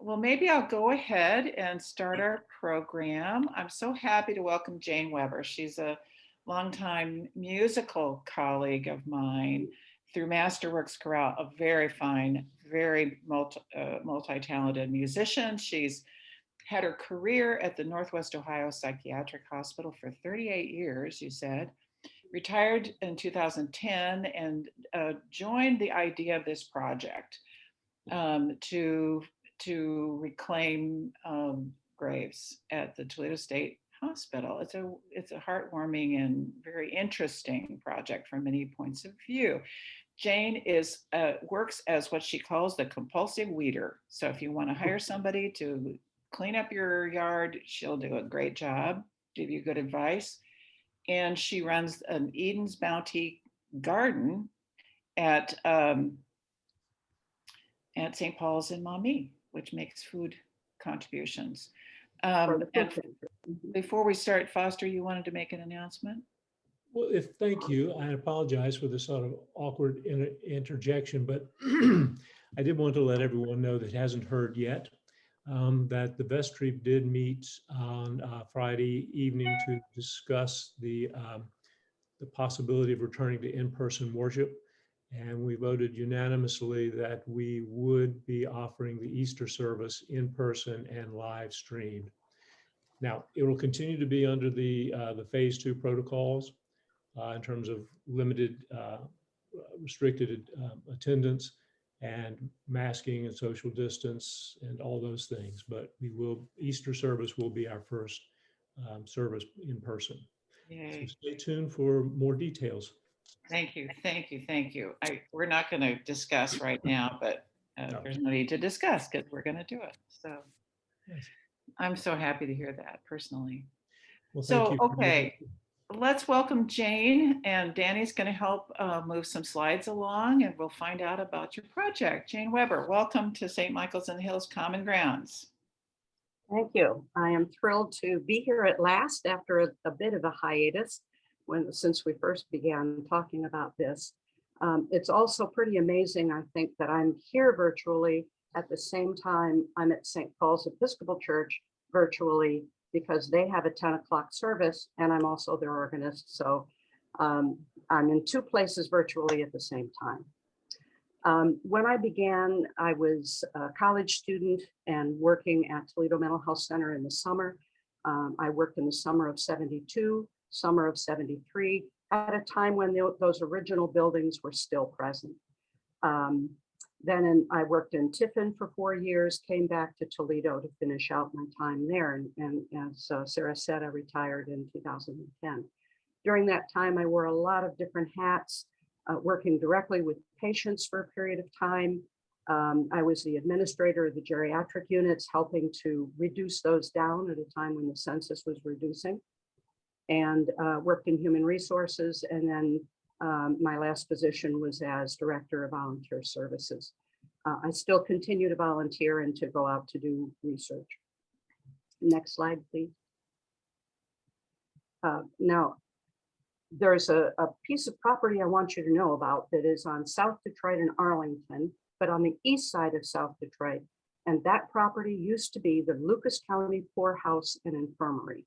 Well, maybe I'll go ahead and start our program. I'm so happy to welcome Jane Weber. She's a longtime musical colleague of mine through Masterworks Chorale, a very fine, very multi-talented musician. She's had her career at the Northwest Ohio Psychiatric Hospital for 38 years, you said, retired in 2010 and joined the idea of this project to reclaim graves at the Toledo State Hospital. It's a heartwarming and very interesting project from many points of view. Jane works as what she calls the compulsive weeder. So if you want to hire somebody to clean up your yard, she'll do a great job, give you good advice. And she runs an Eden's Bounty garden at St. Paul's in Maumee, which makes food contributions. And before we start, Foster, you wanted to make an announcement? Well, thank you. I apologize for the sort of awkward interjection, but I did want to let everyone know that hasn't heard yet that the vestry did meet on Friday evening to discuss the possibility of returning to in-person worship. And we voted unanimously that we would be offering the Easter service in person and live streamed. Now, it will continue to be under the phase 2 protocols in terms of limited, restricted attendance and masking and social distance and all those things. But Easter service will be our first service in person. Yay. So stay tuned for more details. Thank you. We're not going to discuss right now, but there's no need to discuss because we're going to do it. So yes. I'm so happy to hear that personally. Well, thank you. Okay, let's welcome Jane, and Danny's going to help move some slides along, and we'll find out about your project. Jane Weber, welcome to St. Michael's in the Hills Common Grounds. Thank you. I am thrilled to be here at last after a bit of a hiatus since we first began talking about this. It's also pretty amazing, I think, that I'm here virtually at the same time I'm at St. Paul's Episcopal Church virtually, because they have a 10 o'clock service and I'm also their organist. So I'm in two places virtually at the same time. When I began, I was a college student and working at Toledo Mental Health Center in the summer. I worked in the summer of '72, summer of '73, at a time when those original buildings were still present. Then I worked in Tiffin for 4 years, came back to Toledo to finish out my time there. And as Sarah said, I retired in 2010. During that time, I wore a lot of different hats, working directly with patients for a period of time. I was the administrator of the geriatric units, helping to reduce those down at a time when the census was reducing, and worked in human resources. And then my last position was as director of volunteer services. I still continue to volunteer and to go out to do research. Next slide, please. Now, there's a piece of property I want you to know about that is on South Detroit and Arlington, but on the east side of South Detroit. And that property used to be the Lucas County Poorhouse and Infirmary.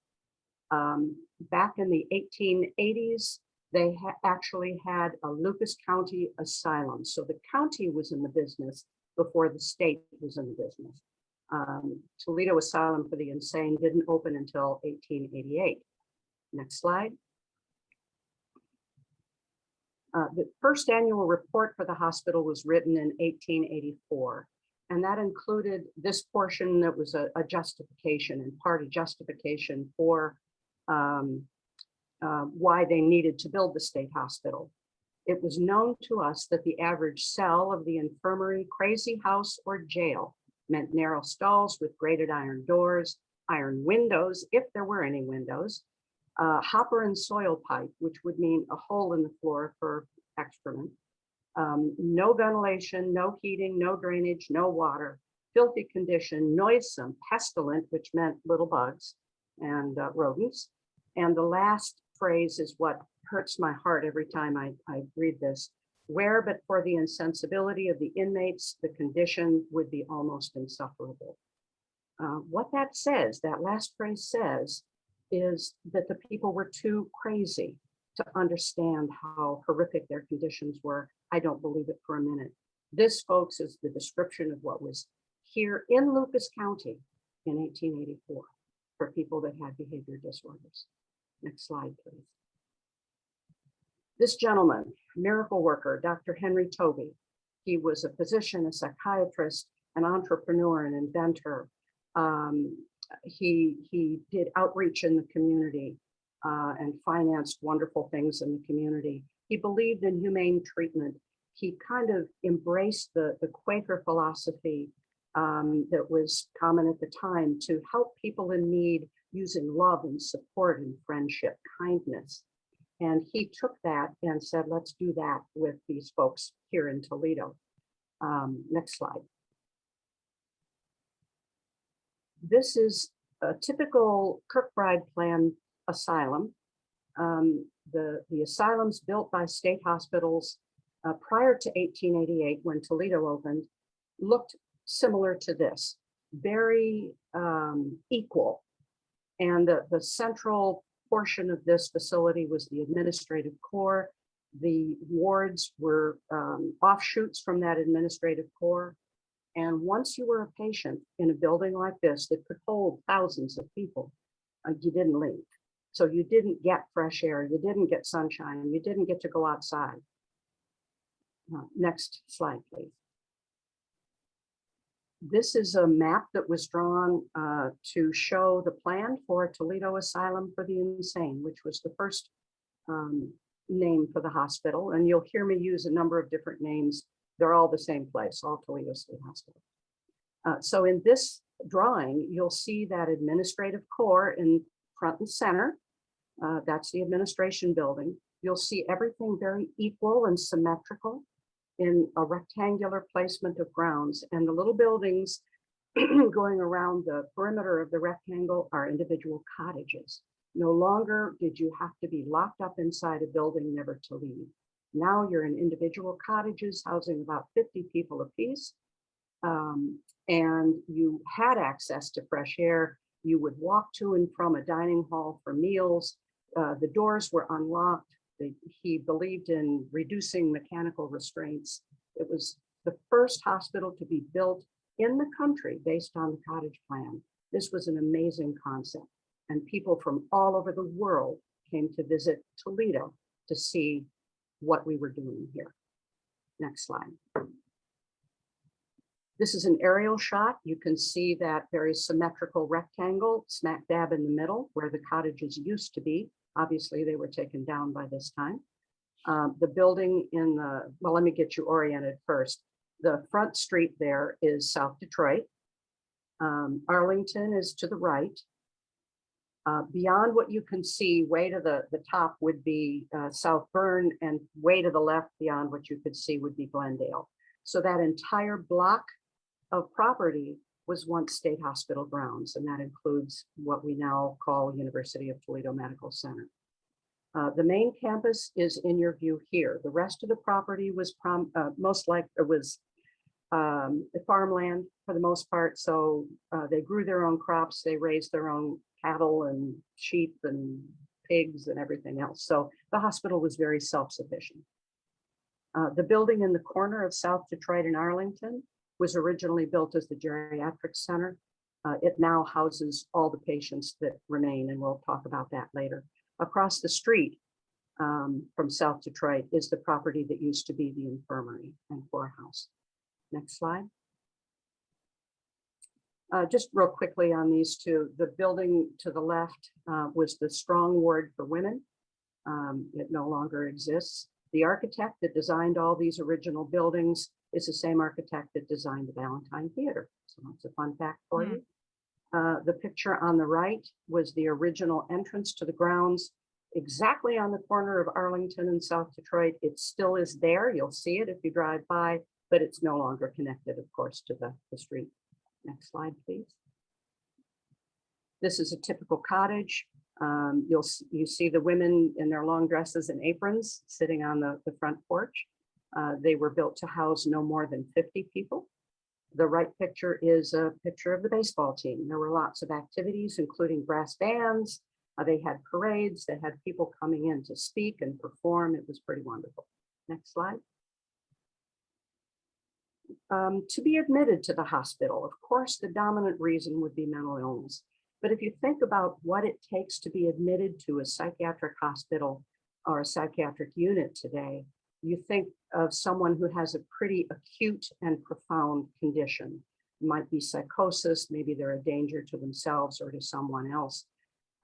Back in the 1880s, they actually had a Lucas County Asylum. So the county was in the business before the state was in the business. Toledo Asylum for the Insane didn't open until 1888. Next slide. The first annual report for the hospital was written in 1884. And that included this portion that was a justification, in part a justification for why they needed to build the state hospital. It was known to us that the average cell of the infirmary, crazy house, or jail meant narrow stalls with grated iron doors, iron windows, if there were any windows, hopper and soil pipe, which would mean a hole in the floor for excrement, no ventilation, no heating, no drainage, no water, filthy condition, noisome, pestilent, which meant little bugs and rodents. And the last phrase is what hurts my heart every time I read this. Where but for the insensibility of the inmates, the condition would be almost insufferable. What that says, that last phrase says, is that the people were too crazy to understand how horrific their conditions were. I don't believe it for a minute. This, folks, is the description of what was here in Lucas County in 1884 for people that had behavior disorders. Next slide, please. This gentleman, miracle worker, Dr. Henry Tobey, he was a physician, a psychiatrist, an entrepreneur, an inventor. He did outreach in the community and financed wonderful things in the community. He believed in humane treatment. He kind of embraced the Quaker philosophy that was common at the time to help people in need using love and support and friendship, kindness. And he took that and said, let's do that with these folks here in Toledo. Next slide. This is a typical Kirkbride plan asylum. The asylums built by state hospitals prior to 1888, when Toledo opened, looked similar to this, very equal. And the central portion of this facility was the administrative core. The wards were offshoots from that administrative core. And once you were a patient in a building like this that could hold thousands of people, you didn't leave. So you didn't get fresh air, you didn't get sunshine, you didn't get to go outside. Next slide, please. This is a map that was drawn to show the plan for Toledo Asylum for the Insane, which was the first name for the hospital. And you'll hear me use a number of different names. They're all the same place, all Toledo State Hospital. So in this drawing, you'll see that administrative core in front and center. That's the administration building. You'll see everything very equal and symmetrical in a rectangular placement of grounds, and the little buildings going around the perimeter of the rectangle are individual cottages. No longer did you have to be locked up inside a building never to leave. Now you're in individual cottages housing about 50 people apiece, and you had access to fresh air. You would walk to and from a dining hall for meals. The doors were unlocked. He believed in reducing mechanical restraints. It was the first hospital to be built in the country based on the cottage plan. This was an amazing concept, and people from all over the world came to visit Toledo to see what we were doing here. Next slide. This is an aerial shot. You can see that very symmetrical rectangle smack dab in the middle where the cottages used to be. Obviously, they were taken down by this time. The building in the, well, let me get you oriented first. The front street there is South Detroit. Arlington is to the right. Beyond what you can see, way to the top would be South Bern, and way to the left beyond what you could see would be Glendale. So that entire block of property was once state hospital grounds, and that includes what we now call University of Toledo Medical Center. The main campus is in your view here. The rest of the property was farmland for the most part. So they grew their own crops, they raised their own cattle and sheep and pigs and everything else. So the hospital was very self-sufficient. The building in the corner of South Detroit and Arlington was originally built as the geriatric center. It now houses all the patients that remain, and we'll talk about that later. Across the street from South Detroit is the property that used to be the infirmary and poorhouse. Next slide. Just real quickly on these two, the building to the left was the Strong Ward for women. It no longer exists. The architect that designed all these original buildings is the same architect that designed the Valentine Theater. So that's a fun fact for you. The picture on the right was the original entrance to the grounds, exactly on the corner of Arlington and South Detroit. It still is there. You'll see it if you drive by, but it's no longer connected, of course, to the street. Next slide, please. This is a typical cottage. You see the women in their long dresses and aprons sitting on the front porch. They were built to house no more than 50 people. The right picture is a picture of the baseball team. There were lots of activities, including brass bands. They had parades. They had people coming in to speak and perform. It was pretty wonderful. Next slide. To be admitted to the hospital, of course, the dominant reason would be mental illness. But if you think about what it takes to be admitted to a psychiatric hospital or a psychiatric unit today, you think of someone who has a pretty acute and profound condition. It might be psychosis, maybe they're a danger to themselves or to someone else.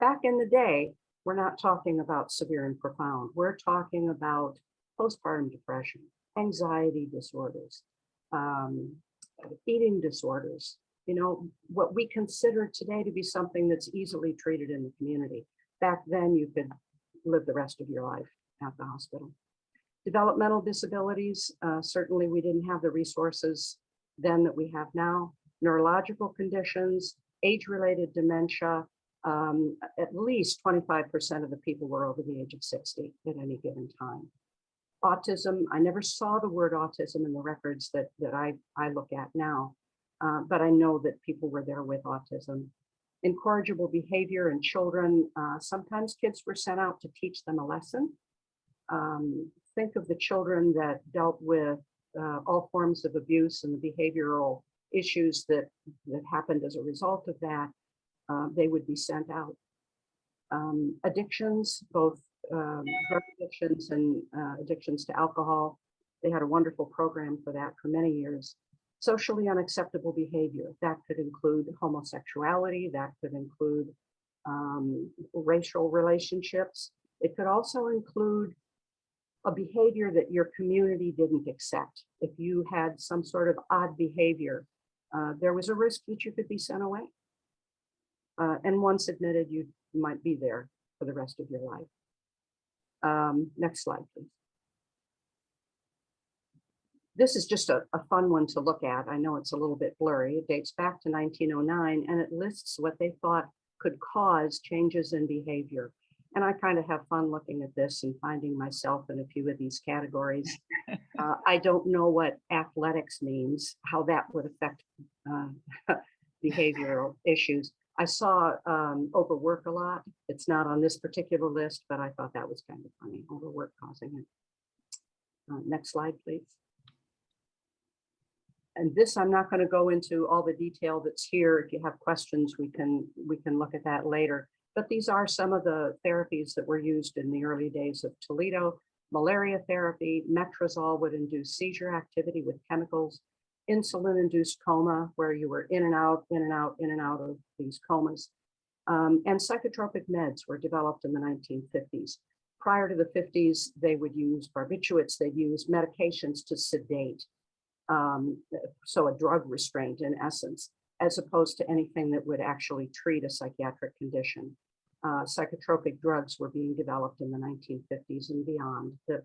Back in the day, we're not talking about severe and profound. We're talking about postpartum depression, anxiety disorders, eating disorders, you know, what we consider today to be something that's easily treated in the community. Back then, you could live the rest of your life at the hospital. Developmental disabilities, certainly we didn't have the resources then that we have now. Neurological conditions, age-related dementia, at least 25% of the people were over the age of 60 at any given time. Autism, I never saw the word autism in the records that I look at now, but I know that people were there with autism. Incorrigible behavior in children, sometimes kids were sent out to teach them a lesson. Think of the children that dealt with all forms of abuse and the behavioral issues that happened as a result of that. They would be sent out. Addictions, both drug addictions and addictions to alcohol. They had a wonderful program for that for many years. Socially unacceptable behavior, that could include homosexuality, that could include racial relationships. It could also include a behavior that your community didn't accept. If you had some sort of odd behavior, there was a risk that you could be sent away. And once admitted, you might be there for the rest of your life. Next slide, please. This is just a fun one to look at. I know it's a little bit blurry. It dates back to 1909, and it lists what they thought could cause changes in behavior. And I kind of have fun looking at this and finding myself in a few of these categories. I don't know what athletics means, how that would affect behavioral issues. I saw overwork a lot. It's not on this particular list, but I thought that was kind of funny, overwork causing it. Next slide, please. And this, I'm not going to go into all the detail that's here. If you have questions, we can look at that later. But these are some of the therapies that were used in the early days of Toledo. Malaria therapy, metrazole would induce seizure activity with chemicals, insulin-induced coma, where you were in and out, in and out, in and out of these comas. And psychotropic meds were developed in the 1950s. Prior to the 50s, they would use barbiturates, they'd use medications to sedate. So a drug restraint in essence, as opposed to anything that would actually treat a psychiatric condition. Psychotropic drugs were being developed in the 1950s and beyond that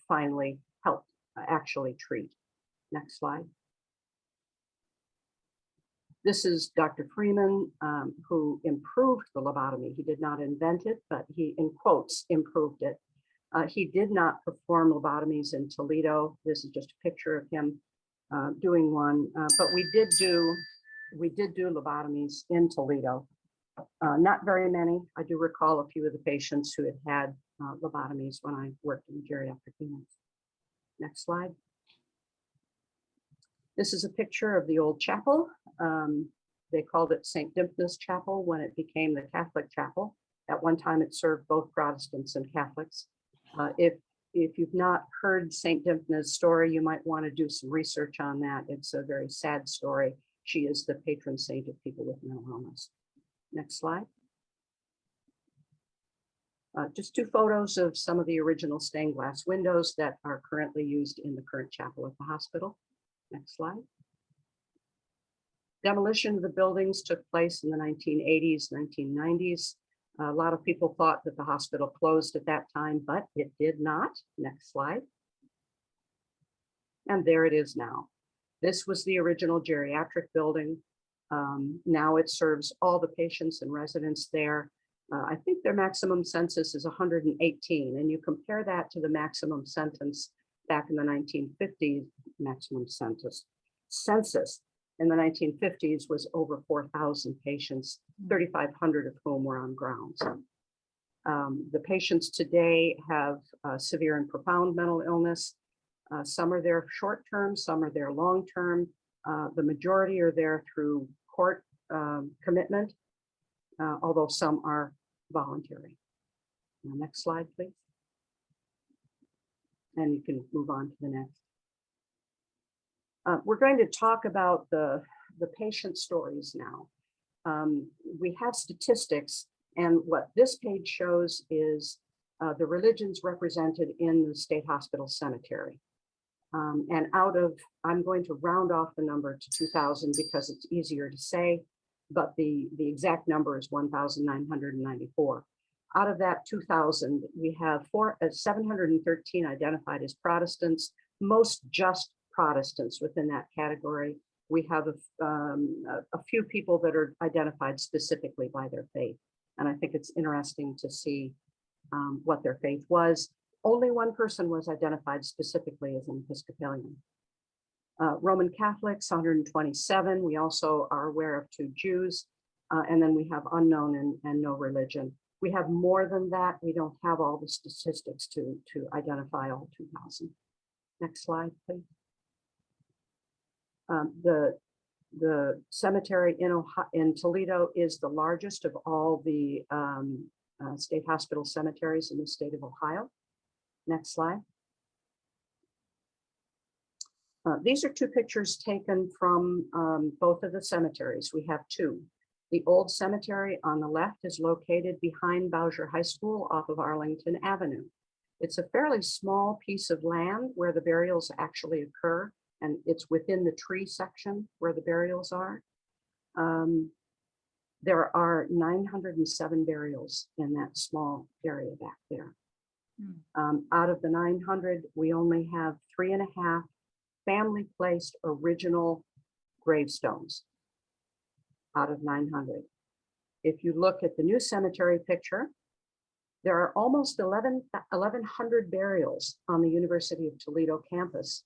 finally helped actually treat. Next slide. This is Dr. Freeman, who improved the lobotomy. He did not invent it, but he, in quotes, improved it. He did not perform lobotomies in Toledo. This is just a picture of him doing one, but we did do lobotomies in Toledo. Not very many. I do recall a few of the patients who had lobotomies when I worked in geriatric units. Next slide. This is a picture of the old chapel. They called it St. Dimphna's Chapel when it became the Catholic chapel. At one time, it served both Protestants and Catholics. If you've not heard St. Dimphna's story, you might want to do some research on that. It's a very sad story. She is the patron saint of people with mental illness. Next slide. Just two photos of some of the original stained glass windows that are currently used in the current chapel at the hospital. Next slide. Demolition of the buildings took place in the 1980s, 1990s. A lot of people thought that the hospital closed at that time, but it did not. Next slide. And there it is now. This was the original geriatric building. Now it serves all the patients and residents there. I think their maximum census is 118, and you compare that to the maximum census back in the 1950s, maximum census in the 1950s was over 4,000 patients, 3,500 of whom were on grounds. The patients today have severe and profound mental illness. Some are there short-term, some are there long-term. The majority are there through court commitment, although some are voluntary. Next slide, please. And you can move on to the next. We're going to talk about the patient stories now. We have statistics, and what this page shows is the religions represented in the state hospital cemetery. And I'm going to round off the number to 2,000 because it's easier to say, but the exact number is 1,994. Out of that 2,000, we have 713 identified as Protestants, most just Protestants within that category. We have a few people that are identified specifically by their faith. And I think it's interesting to see what their faith was. Only one person was identified specifically as an Episcopalian. Roman Catholics, 127. We also are aware of 2 Jews. And then we have unknown and no religion. We have more than that. We don't have all the statistics to identify all 2,000. Next slide, please. The cemetery in Toledo is the largest of all the state hospital cemeteries in the state of Ohio. Next slide. These are 2 pictures taken from both of the cemeteries. We have 2. The old cemetery on the left is located behind Bowsher High School off of Arlington Avenue. It's a fairly small piece of land where the burials actually occur, and it's within the tree section where the burials are. There are 907 burials in that small area back there. Out of the 900, we only have 3.5 family placed original gravestones out of 900. If you look at the new cemetery picture, there are almost 1,100 burials on the University of Toledo campus.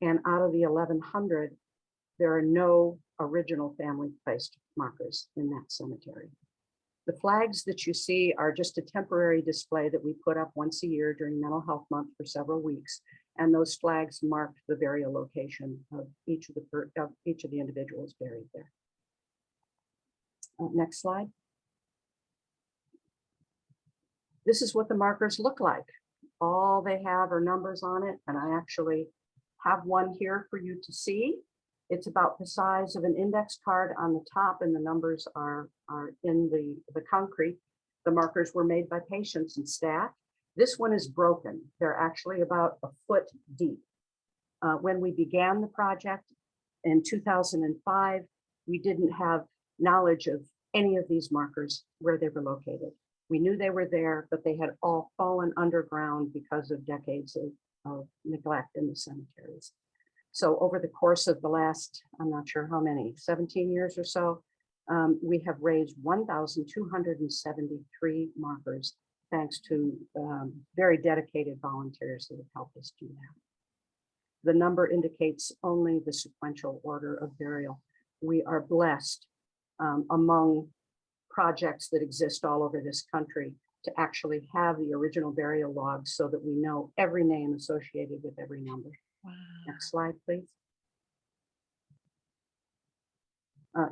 And out of the 1,100, there are no original family placed markers in that cemetery. The flags that you see are just a temporary display that we put up once a year during Mental Health Month for several weeks. And those flags mark the burial location of each of the individuals buried there. Next slide. This is what the markers look like. All they have are numbers on it, and I actually have one here for you to see. It's about the size of an index card on the top, and the numbers are in the concrete. The markers were made by patients and staff. This one is broken. They're actually about a foot deep. When we began the project in 2005, we didn't have knowledge of any of these markers, where they were located. We knew they were there, but they had all fallen underground because of decades of neglect in the cemeteries. So over the course of the last, I'm not sure how many, 17 years or so, we have raised 1,273 markers, thanks to very dedicated volunteers that have helped us do that. The number indicates only the sequential order of burial. We are blessed among projects that exist all over this country to actually have the original burial logs so that we know every name associated with every number. Wow. Next slide, please.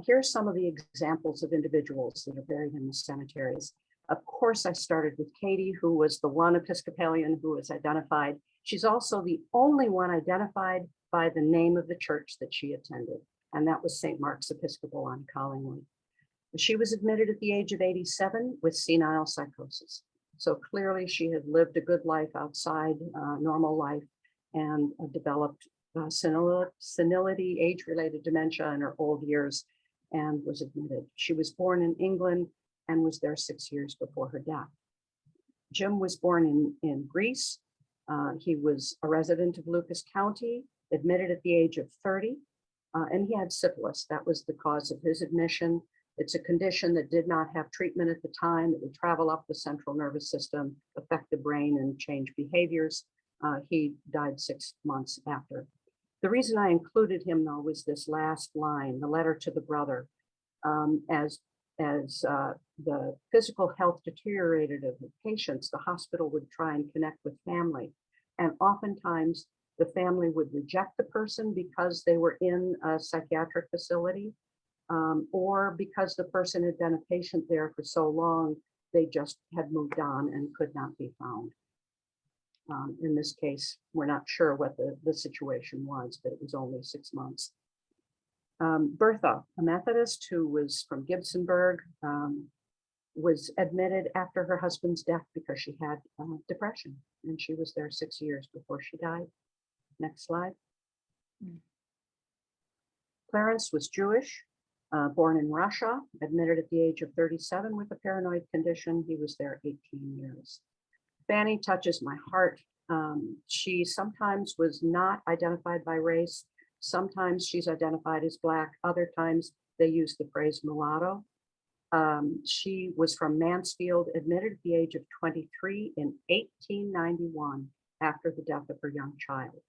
Here's some of the examples of individuals that are buried in the cemeteries. Of course, I started with Katie, who was the one Episcopalian who was identified. She's also the only one identified by the name of the church that she attended, and that was St. Mark's Episcopal on Collingwood. She was admitted at the age of 87 with senile psychosis. So clearly she had lived a good life outside normal life and developed senility, age-related dementia in her old years, and was admitted. She was born in England and was there 6 years before her death. Jim was born in Greece. He was a resident of Lucas County, admitted at the age of 30, and he had syphilis. That was the cause of his admission. It's a condition that did not have treatment at the time. It would travel up the central nervous system, affect the brain, and change behaviors. He died 6 months after. The reason I included him, though, was this last line, the letter to the brother. As the physical health deteriorated of the patients, the hospital would try and connect with family. And oftentimes the family would reject the person because they were in a psychiatric facility, or because the person had been a patient there for so long, they just had moved on and could not be found. In this case, we're not sure what the situation was, but it was only 6 months. Bertha, a Methodist who was from Gibsonburg, was admitted after her husband's death because she had depression, and she was there 6 years before she died. Next slide. Clarence was Jewish, born in Russia, admitted at the age of 37 with a paranoid condition. He was there 18 years. Fanny touches my heart. She sometimes was not identified by race. Sometimes she's identified as Black. Other times they use the phrase mulatto. She was from Mansfield, admitted at the age of 23 in 1891 after the death of her young child.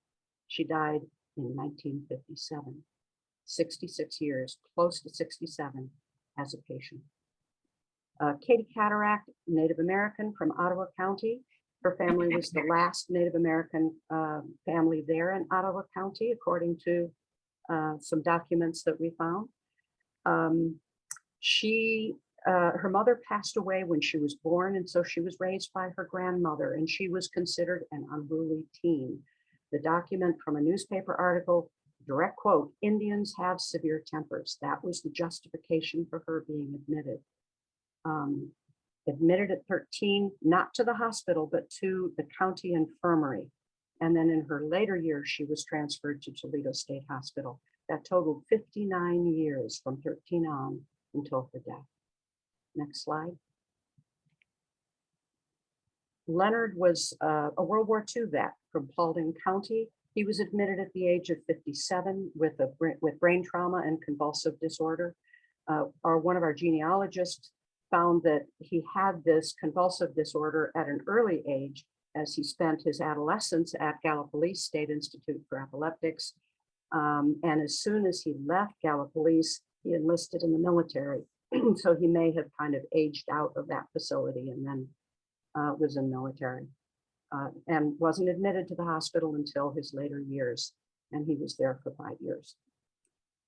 She died in 1957, 66 years, close to 67 as a patient. Katie Cataract, Native American from Ottawa County. Her family was the last Native American family there in Ottawa County, according to some documents that we found. Her mother passed away when she was born, and so she was raised by her grandmother, and she was considered an unruly teen. The document from a newspaper article, direct quote, "Indians have severe tempers." That was the justification for her being admitted. Admitted at 13, not to the hospital, but to the county infirmary. And then in her later years, she was transferred to Toledo State Hospital. That totaled 59 years from 13 on until her death. Next slide. Leonard was a World War II vet from Paulding County. He was admitted at the age of 57 with brain trauma and convulsive disorder. One of our genealogists found that he had this convulsive disorder at an early age, as he spent his adolescence at Gallipolis State Institute for Epileptics. And as soon as he left Gallipolis, he enlisted in the military. So he may have kind of aged out of that facility and then was in military, and wasn't admitted to the hospital until his later years. And he was there for 5 years.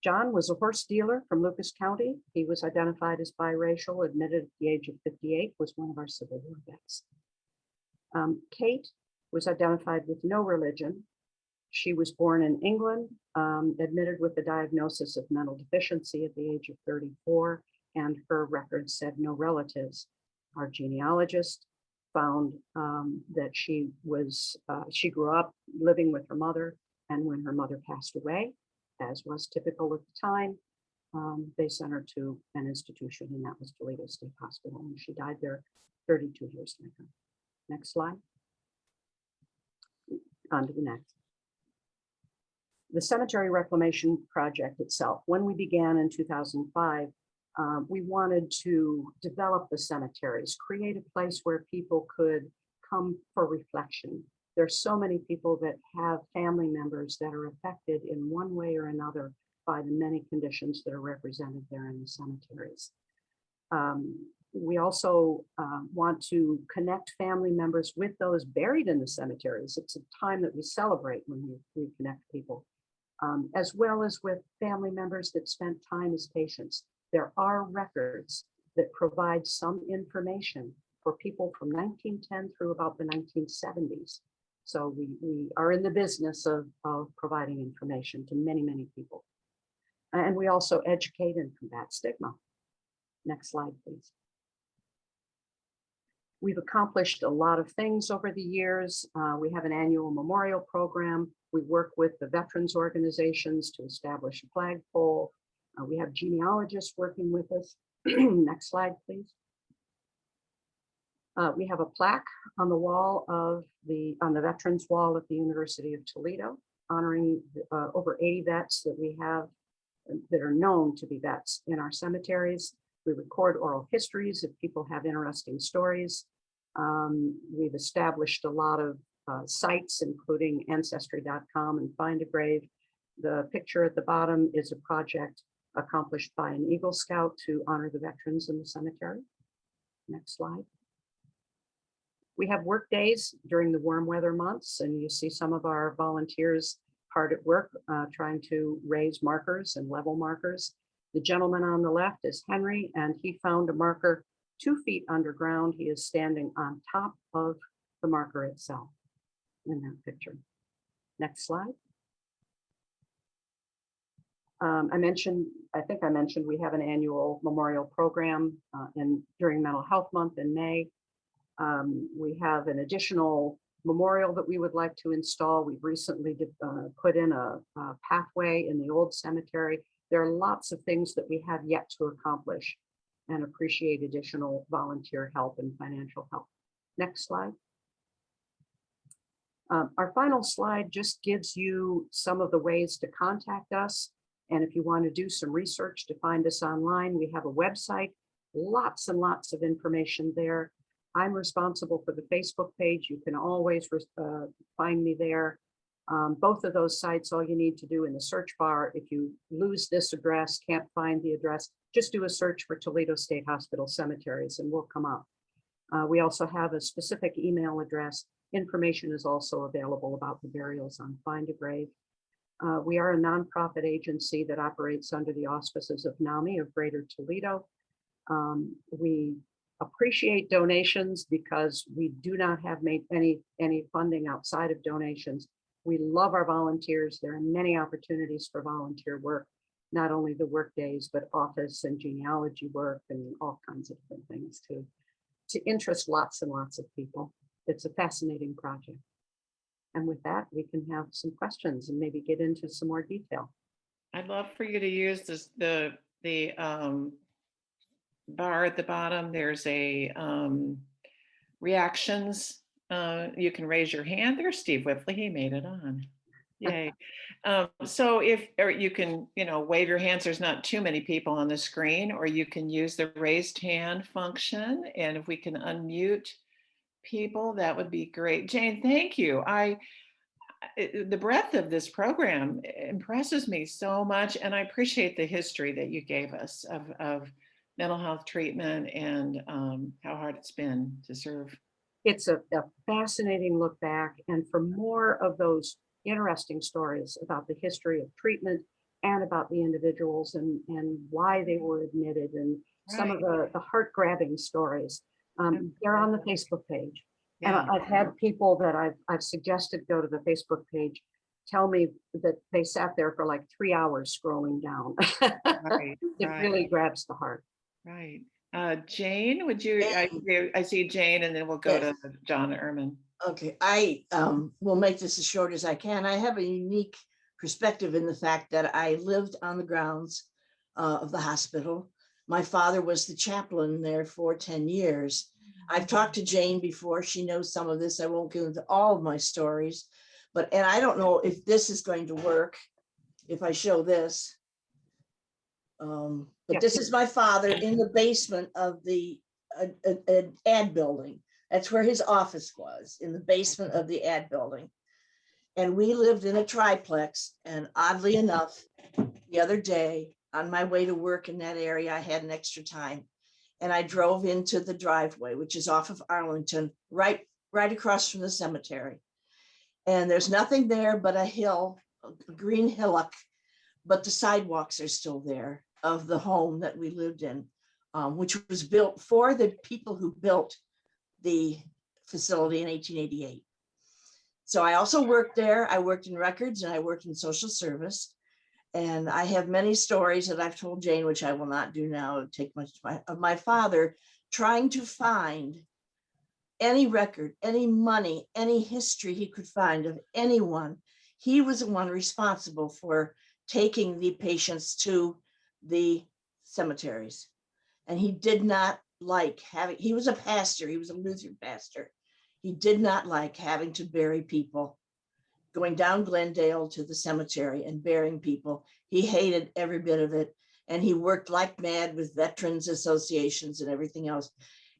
John was a horse dealer from Lucas County. He was identified as biracial, admitted at the age of 58, was one of our Civil War vets. Kate was identified with no religion. She was born in England, admitted with the diagnosis of mental deficiency at the age of 34, and her record said no relatives. Our genealogist found that she grew up living with her mother, and when her mother passed away, as was typical at the time, they sent her to an institution, and that was Toledo State Hospital, and she died there 32 years later. Next slide. On to the next. The cemetery reclamation project itself, when we began in 2005, we wanted to develop the cemeteries, create a place where people could come for reflection. There's so many people that have family members that are affected in one way or another by the many conditions that are represented there in the cemeteries. We also want to connect family members with those buried in the cemeteries. It's a time that we celebrate when we connect people, as well as with family members that spent time as patients. There are records that provide some information for people from 1910 through about the 1970s. So we are in the business of providing information to many, many people. And we also educate and combat stigma. Next slide, please. We've accomplished a lot of things over the years. We have an annual memorial program. We work with the veterans organizations to establish a flagpole. We have genealogists working with us. Next slide, please. We have a plaque on the wall on the veterans wall at the University of Toledo, honoring over 80 vets that we have that are known to be vets in our cemeteries. We record oral histories if people have interesting stories. We've established a lot of sites, including Ancestry.com and Find a Grave, The picture at the bottom is a project accomplished by an Eagle Scout to honor the veterans in the cemetery. Next slide. We have work days during the warm weather months, and you see some of our volunteers hard at work trying to raise markers and level markers. The gentleman on the left is Henry, and he found a marker 2 feet underground. He is standing on top of the marker itself in that picture. Next slide. I think I mentioned we have an annual memorial program during Mental Health Month in May. We have an additional memorial that we would like to install. We've recently put in a pathway in the old cemetery. There are lots of things that we have yet to accomplish and appreciate additional volunteer help and financial help. Next slide. Our final slide just gives you some of the ways to contact us. And if you want to do some research to find us online, we have a website, lots and lots of information there. I'm responsible for the Facebook page. You can always find me there. Both of those sites, all you need to do in the search bar, if you lose this address, can't find the address, just do a search for Toledo State Hospital Cemeteries and we'll come up. We also have a specific email address. Information is also available about the burials on Find a Grave. We are a nonprofit agency that operates under the auspices of Maumee of Greater Toledo. We appreciate donations because we do not have made any funding outside of donations. We love our volunteers. There are many opportunities for volunteer work, not only the work days, but office and genealogy work and all kinds of different things to interest lots and lots of people. It's a fascinating project. And with that, we can have some questions and maybe get into some more detail. I'd love for you to use the bar at the bottom. There's a reactions. You can raise your hand. There's Steve Whiffley. He made it on. Yay. So you can, wave your hands. There's not too many people on the screen, or you can use the raised hand function. And if we can unmute people, that would be great. Jane, thank you. The breadth of this program impresses me so much, and I appreciate the history that you gave us of mental health treatment and how hard it's been to serve. It's a fascinating look back, and for more of those interesting stories about the history of treatment and about the individuals and why they were admitted and some of the heart-grabbing stories. They're on the Facebook page. Yeah. And I've had people that I've suggested go to the Facebook page tell me that they sat there for like 3 hours scrolling down. Right, it really grabs the heart. Right. Jane, would you, I see Jane, and then we'll go to John Ehrman. Okay, I will make this as short as I can. I have a unique perspective in the fact that I lived on the grounds of the hospital. My father was the chaplain there for 10 years. I've talked to Jane before. She knows some of this. I won't get into all of my stories, and I don't know if this is going to work if I show this. But this is my father in the basement of the ad building. That's where his office was, in the basement of the ad building. And we lived in a triplex. And oddly enough, the other day on my way to work in that area, I had an extra time. And I drove into the driveway, which is off of Arlington, right across from the cemetery. And there's nothing there but a hill, a green hillock, but the sidewalks are still there of the home that we lived in, which was built for the people who built the facility in 1888. So I also worked there. I worked in records and I worked in social service. And I have many stories that I've told Jane, which I will not do now. It would take much of my father trying to find any record, any money, any history he could find of anyone. He was the one responsible for taking the patients to the cemeteries. And he did not like having, he was a pastor, he was a Lutheran pastor. He did not like having to bury people, going down Glendale to the cemetery and burying people. He hated every bit of it. And he worked like mad with veterans associations and everything else,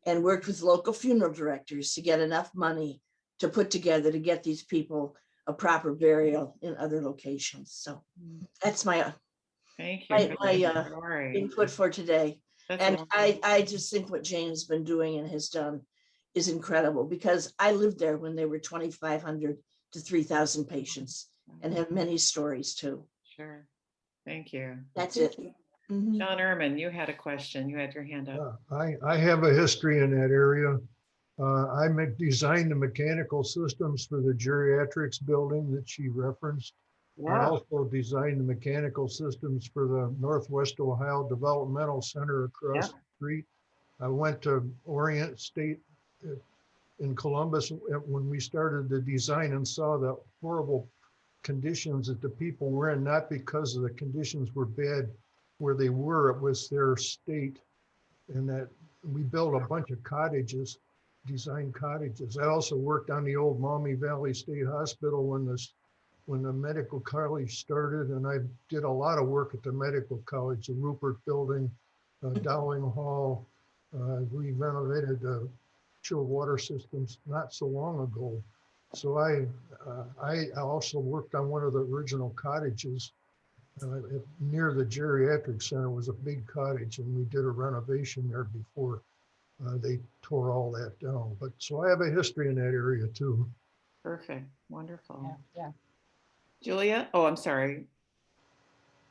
and worked with local funeral directors to get enough money to put together to get these people a proper burial in other locations. So that's my Thank you. my Story. input for today. That's And wonderful. I just think what Jane has been doing and has done is incredible, because I lived there when they were 2,500 to 3,000 patients and have many stories too. Sure. Thank you. That's it. Mhm. John Ehrman, you had a question. You had your hand up. I have a history in that area. I designed the mechanical systems for the geriatrics building that she referenced. I Yeah, also designed the mechanical systems for the Northwest Ohio Developmental Center across the street. I went to Orient State in Columbus when we started the design and saw the horrible conditions that the people were in, not because of the conditions were bad where they were, it was their state. And that we built a bunch of cottages, designed cottages. I also worked on the old Maumee Valley State Hospital when the medical college started, and I did a lot of work at the medical college, the Rupert building, Dowling Hall. We renovated the chilled water systems not so long ago. So I also worked on one of the original cottages near the geriatric center. Was a big cottage, and we did a renovation there before they tore all that down. But so I have a history in that area too. Perfect. Wonderful. Yeah. Julia? Oh, I'm sorry.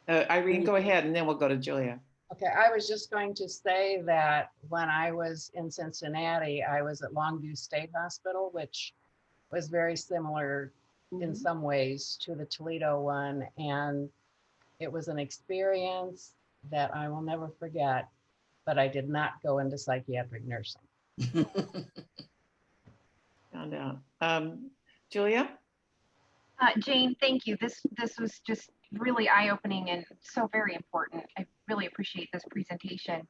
Irene, go ahead, and then we'll go to Julia. Okay, I was just going to say that when I was in Cincinnati, I was at Longview State Hospital, which was very similar in some ways to the Toledo one. And it was an experience that I will never forget, but I did not go into psychiatric nursing. Found out. Julia? Jane, thank you. This was just really eye-opening and so very important. I really appreciate this presentation.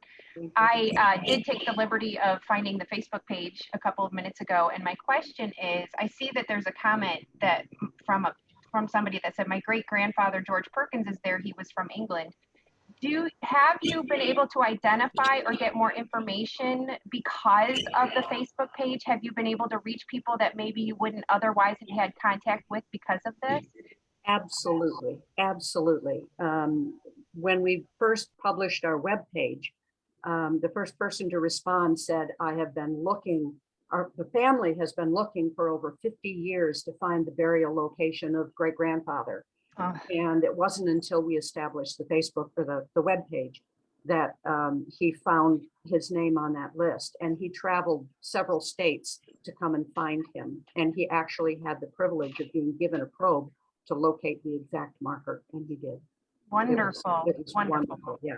I did take the liberty of finding the Facebook page a couple of minutes ago, and my question is, I see that there's a comment that from somebody that said, my great-grandfather George Perkins is there. He was from England. Have you been able to identify or get more information because of the Facebook page? Have you been able to reach people that maybe you wouldn't otherwise have had contact with because of this? absolutely, absolutely. When we first published our webpage, the first person to respond said, I have been looking, the family has been looking for over 50 years to find the burial location of great-grandfather. And it wasn't until we established the Facebook or the web page that he found his name on that list. And he traveled several states to come and find him. And he actually had the privilege of being given a probe to locate the exact marker, and he did. Wonderful. It was wonderful. Yeah.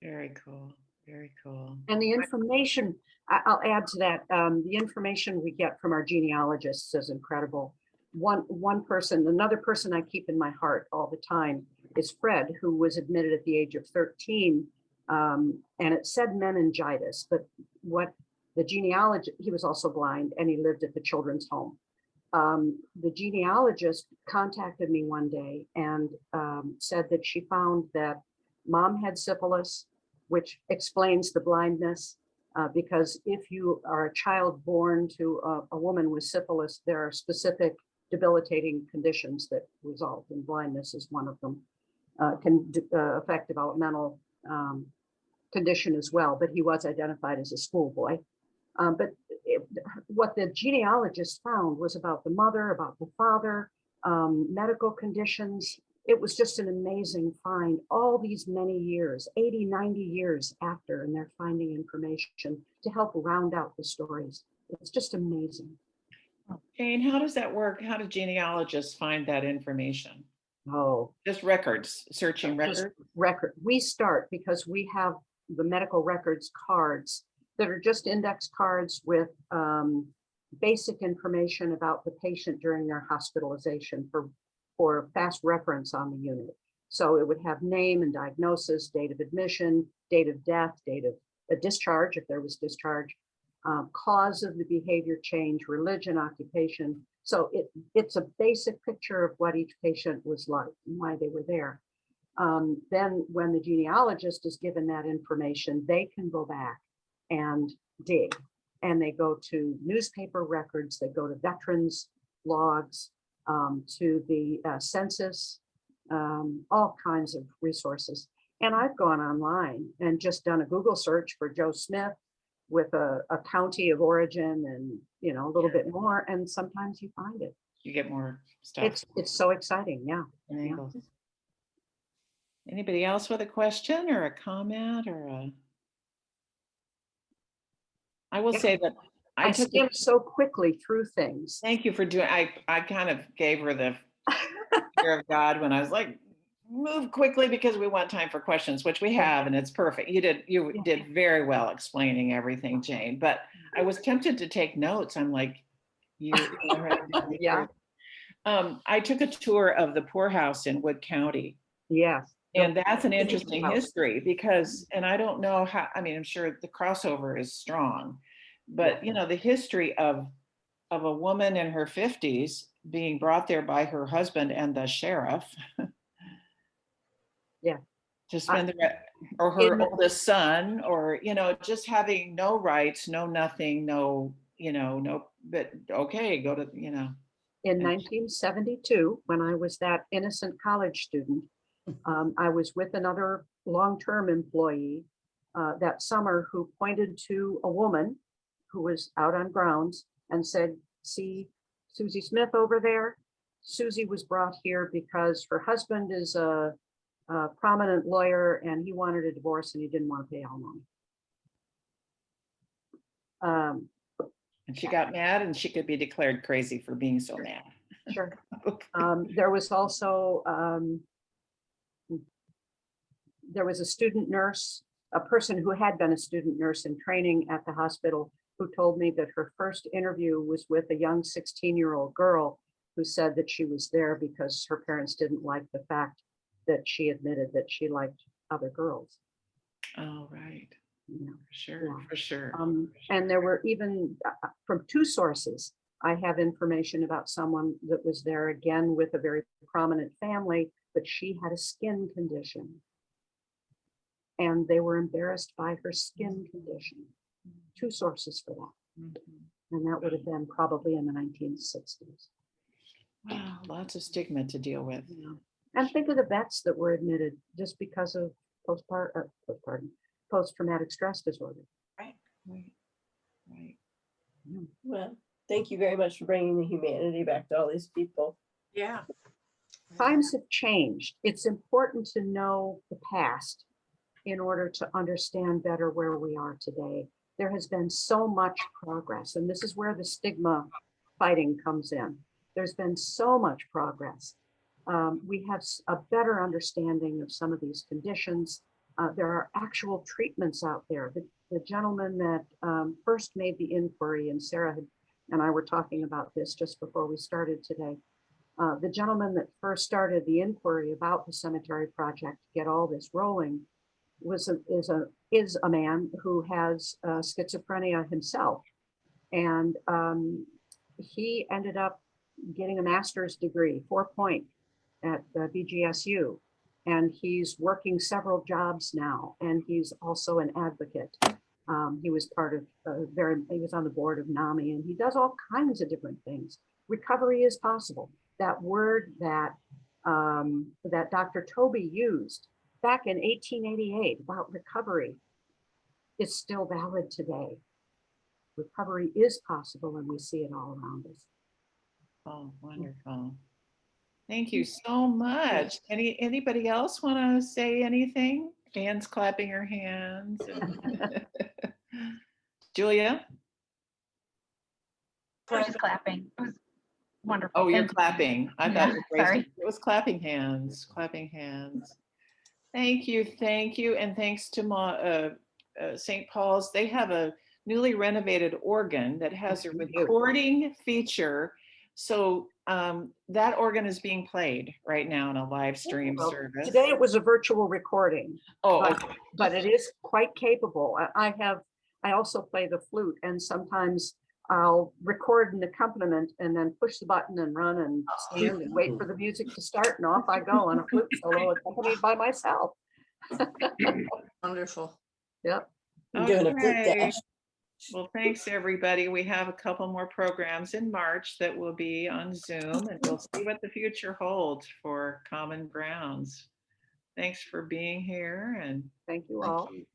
Very cool. Very cool. And the information, I'll add to that, the information we get from our genealogists is incredible. One person, another person I keep in my heart all the time is Fred, who was admitted at the age of 13, and it said meningitis, but what the genealogist, he was also blind, and he lived at the children's home. The genealogist contacted me one day and said that she found that mom had syphilis, which explains the blindness, because if you are a child born to a woman with syphilis, there are specific debilitating conditions that result in blindness is one of them, can affect developmental condition as well, but he was identified as a schoolboy. But what the genealogist found was about the mother, about the father, medical conditions. It was just an amazing find all these many years, 80, 90 years after, and they're finding information to help round out the stories. It's just amazing. Jane, how does that work? How do genealogists find that information? Oh, Just records, searching records? just record. We start because we have the medical records cards that are just index cards with basic information about the patient during their hospitalization for fast reference on the unit. So it would have name and diagnosis, date of admission, date of death, date of discharge, if there was discharge, cause of the behavior change, religion, occupation. So it's a basic picture of what each patient was like and why they were there. Then when the genealogist is given that information, they can go back and dig, and they go to newspaper records, they go to veterans logs, to the census, all kinds of resources. And I've gone online and just done a Google search for Joe Smith with a county of origin and, you know, a little bit more. And sometimes you find it. You get more stuff. It's so exciting. Yeah. Enabled. Anybody else with a question or a comment or a? I will say that I skimmed so quickly through things. Thank you for doing, I kind of gave her the fear of God when I was like, move quickly because we want time for questions, which we have, and it's perfect. You did very well explaining everything, Jane, but I was tempted to take notes. I'm like, Yeah. I took a tour of the poorhouse in Wood County. Yes. And that's an interesting history because, and I don't know how, I mean, I'm sure the crossover is strong, but you know, the history of a woman in her 50s being brought there by her husband and the sheriff. Yeah. To spend or her oldest son, or, you know, just having no rights, no nothing, no, you know, no, but okay, go to, you know. In 1972, when I was that innocent college student, I was with another long-term employee that summer who pointed to a woman who was out on grounds and said, see Susie Smith over there? Susie was brought here because her husband is a prominent lawyer and he wanted a divorce and he didn't want to pay alimony. And she got mad and she could be declared crazy for being so mad. Sure. There was also, there was a student nurse, a person who had been a student nurse in training at the hospital, who told me that her first interview was with a young 16-year-old girl who said that she was there because her parents didn't like the fact that she admitted that she liked other girls. Oh, right. Yeah. For sure, Yeah. for sure. And there were even from two sources, I have information about someone that was there again with a very prominent family, but she had a skin condition. And they were embarrassed by her skin condition. Two sources for that. Mm-hmm. And that would have been probably in the 1960s. Wow, lots of stigma to deal with. Yeah. And think of the vets that were admitted just because of post-traumatic stress disorder. Right. Right. Yeah. Well, thank you very much for bringing the humanity back to all these people. Yeah. Times have changed. It's important to know the past in order to understand better where we are today. There has been so much progress, and this is where the stigma fighting comes in. There's been so much progress. We have a better understanding of some of these conditions. There are actual treatments out there. The gentleman that first made the inquiry, and Sarah and I were talking about this just before we started today. The gentleman that first started the inquiry about the cemetery project to get all this rolling is a man who has schizophrenia himself, and he ended up getting a master's degree, 4.0 at the BGSU, and he's working several jobs now, and he's also an advocate. He was part of he was on the board of NAMI, and he does all kinds of different things. Recovery is possible. That word that that Dr. Toby used back in 1888 about recovery is still valid today. Recovery is possible, and we see it all around us. Oh, wonderful. Thank you so much. Anybody else want to say anything? Dan's clapping her hands. Julia? I was just clapping. It was wonderful. Oh, you're Thank you. clapping. I Yeah, thought you raised sorry. it was clapping hands, clapping hands. Thank you, and thanks to St. Paul's. They have a newly renovated organ that has a recording feature. So that organ is being played right now in a live stream Well, service. today it was a virtual recording, Oh, but, okay. but it is quite capable. I also play the flute, and sometimes I'll record an accompaniment and then push the button and run and stand and wait for the music to start, and off I go on a flute solo accompanied by myself. Wonderful. Yep. I'm doing a flute Okay. dash. Well, thanks, everybody. We have a couple more programs in March that will be on Zoom, and we'll see what the future holds for Common Grounds. Thanks for being here, and Thank you Thank all. you.